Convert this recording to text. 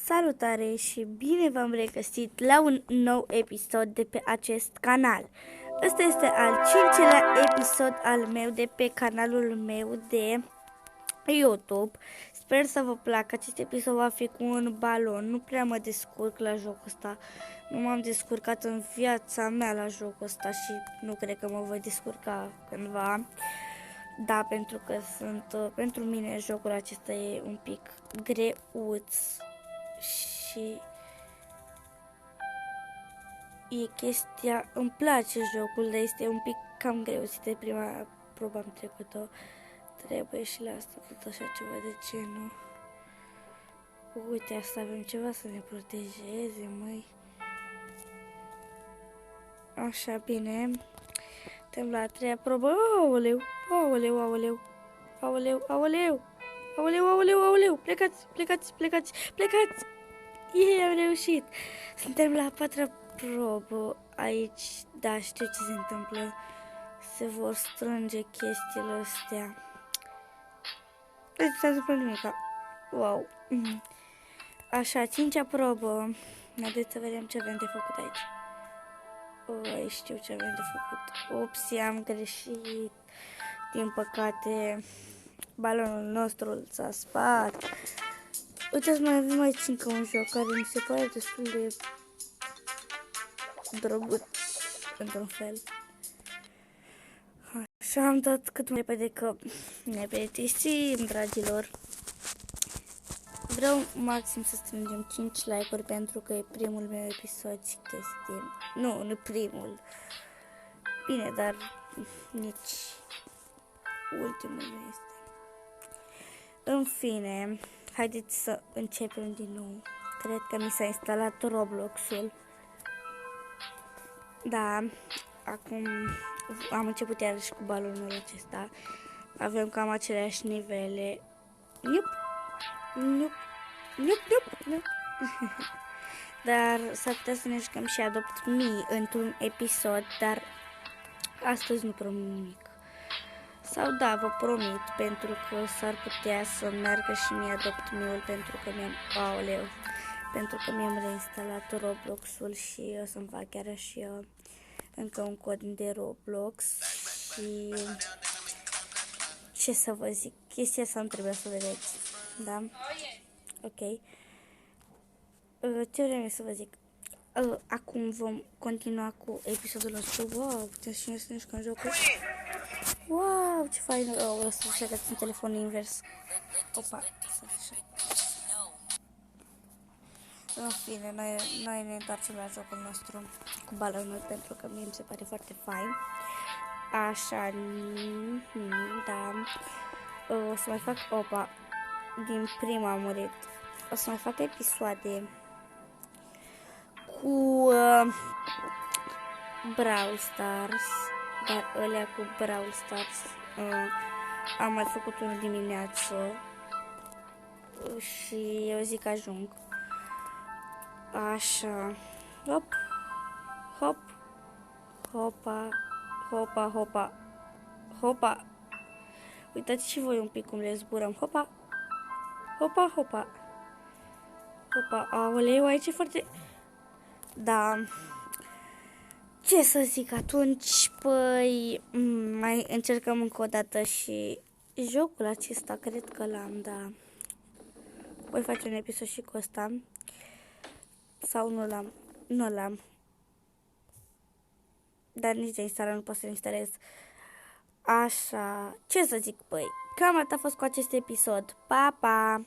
Salutare și bine v-am regăsit la un nou episod de pe acest canal. Ăsta este al 5-lea episod al meu de pe canalul meu de YouTube. Sper să vă placă. Acest episod va fi cu un balon. Nu prea mă descurc la jocul ăsta. Nu m-am descurcat în viața mea la jocul ăsta și nu cred că mă voi descurca cândva. Da, pentru că pentru mine jocul acesta e un pic greuț și e chestia, îmi place jocul, dar este un pic cam greu. De prima probă am trecut-o, trebuie și la asta tot așa ceva de genul. Uite, asta avem ceva să ne protejeze, măi. Așa, bine. Suntem la a treia probă. Aoleu, aoleu, aoleu, aoleu, aoleu, aoleu, aoleu, aoleu, plecați, plecați, plecați, plecați! Ei, am reușit! Suntem la a patra probă aici. Da, știu ce se întâmplă. Se vor strânge chestiile astea. Nu s-a întâmplat nimica. Wow. Așa, 5-a probă. Haideți să vedem ce avem de făcut aici. Oi, știu ce avem de făcut. Ups, am greșit. Din păcate, balonul nostru s-a spart. Uitați, mai avem aici încă un joc care mi se pare destul de drăguț, într-un fel. Așa, am dat cât mai repede că ne plictisim, dragilor. Vreau maxim să strângem 5 like-uri pentru că e primul meu episod și chestii. Nu e primul. Bine, dar nici ultimul nu este. În fine, haideți să începem din nou. Cred că mi s-a instalat Roblox-ul. Da, acum am început iarăși cu balonul acesta. Avem cam aceleași nivele. Nup, nup, nup, nup, nup. Dar s-ar putea să ne jucăm și Adopt Me într-un episod, dar astăzi nu promit nimic. Sau da, vă promit, pentru că s-ar putea să meargă și mie Adopt Me-ul pentru că mi-am reinstalat Roblox-ul și o să-mi fac chiar și încă un cod de Roblox și ce să vă zic, chestia asta nu trebuie să vedeți, da? Ok. Ce vreau să vă zic? Acum vom continua cu episodul nostru. Wow, putem și noi să ne jucăm jocul. Wow, ce fain. O să șegați în telefonul invers. Opa, să așa. În fine, noi ne întoarcem la jocul nostru cu balonul pentru că mie mi se pare foarte fain. Așa, da. O să mai fac, opa, din prima am murit. O să mai fac episoade cu Brawl Stars, dar alea cu Brawl Stars am mai făcut unul dimineață și eu zic ajung. Așa, hop, hop, hopa, hopa, hopa, hopa. Uitați și voi un pic cum le zburăm. Hopa, hopa, hopa, hopa. Aoleu, aici e foarte... Da. Ce să zic atunci? Păi, mai încercăm încă o dată și jocul acesta, cred că l-am, da. Voi face un episod și cu ăsta. Sau nu l-am? Nu l-am. Dar nici de instalat nu pot să-l instalez. Așa, ce să zic, păi, cam atât a fost cu acest episod. Pa, pa!